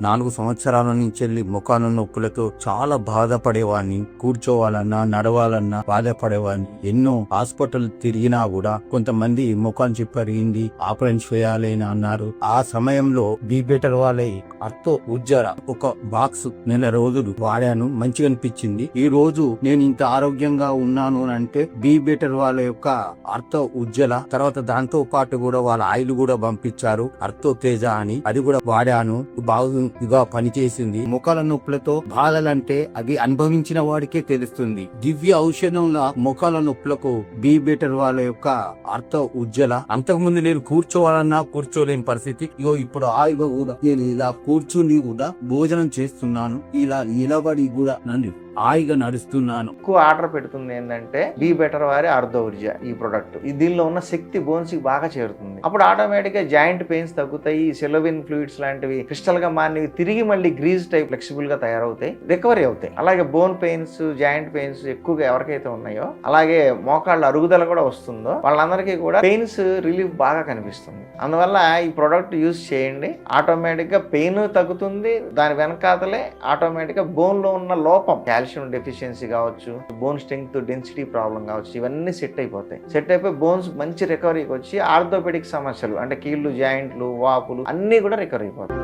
4 సంవత్సరాల నుంచి వెళ్ళి ముఖాన నొప్పులతో చాలా బాధపడేవాడిని. కూర్చోవాలన్నా నడవాలన్నా బాధపడేవాడిని. ఎన్నో హాస్పిటల్ తిరిగినా కూడా కొంతమంది ముఖం చిప్పరిగింది, ఆపరేషన్ చేయాలి అని అన్నారు. ఆ సమయంలో బీ బెటర్ వాళ్ళ అర్థో ఉజ్జర ఒక బాక్స్ నెల రోజులు వాడాను. మంచిగా అనిపించింది. ఈ రోజు నేను ఇంత ఆరోగ్యంగా ఉన్నాను అంటే బీ బెటర్ వాళ్ళ యొక్క అర్థో ఉజ్జల, తర్వాత దాంతో పాటు కూడా వాళ్ళ ఆయిల్ కూడా పంపించారు, అర్థో తేజ అని. అది కూడా వాడాను. బాగా పనిచేసింది. ముఖాల నొప్పులతో బాధలంటే అవి అనుభవించిన వాడికే తెలుస్తుంది. దివ్య ఔషధంలా ముఖాల నొప్పులకు బీ బెటర్ వాళ్ళ యొక్క అర్థో ఉజ్జల. అంతకుముందు నేను కూర్చోవాలన్నా కూర్చోలేని పరిస్థితి. ఇప్పుడు హాయిగా కూడా నేను ఇలా కూర్చుని కూడా భోజనం చేస్తున్నాను. ఇలా నిలబడి కూడా నన్ను హాయిగా నడుస్తున్నాను. ఎక్కువ ఆర్డర్ పెడుతుంది ఏంటంటే బీ బెటర్ వారి అర్ధ ఊర్జ ఈ ప్రొడక్ట్. దీనిలో ఉన్న శక్తి బోన్స్ కి బాగా చేరుతుంది. అప్పుడు ఆటోమేటిక్ గా జాయింట్ పెయిన్స్ తగ్గుతాయి. సెలోవిన్ ఫ్లూయిడ్స్ లాంటివి క్రిస్టల్ గా మారినవి తిరిగి మళ్ళీ గ్రీజ్ టైప్ ఫ్లెక్సిబుల్ గా తయారవుతాయి, రికవరీ అవుతాయి. అలాగే బోన్ పెయిన్స్, జాయింట్ పెయిన్స్ ఎక్కువగా ఎవరికైతే ఉన్నాయో, అలాగే మోకాళ్ళ అరుగుదల కూడా వస్తుందో వాళ్ళందరికీ కూడా పెయిన్స్ రిలీఫ్ బాగా కనిపిస్తుంది. అందువల్ల ఈ ప్రొడక్ట్ యూజ్ చేయండి. ఆటోమేటిక్ గా పెయిన్ తగ్గుతుంది. దాని వెనకాతలే ఆటోమేటిక్ గా బోన్ లో ఉన్న లోపం, కాల్షియం డెఫిషియన్సీ కావచ్చు, బోన్ స్ట్రెంగ్త్ డెన్సిటీ ప్రాబ్లం కావచ్చు, ఇవన్నీ సెట్ అయిపోతాయి. సెట్ అయిపోయి బోన్స్ మంచి రికవరీకి వచ్చి ఆర్థోపెడిక్ సమస్యలు అంటే కీళ్ళు, జాయింట్లు, వాపులు అన్నీ కూడా రికవరీ అయిపోతాయి.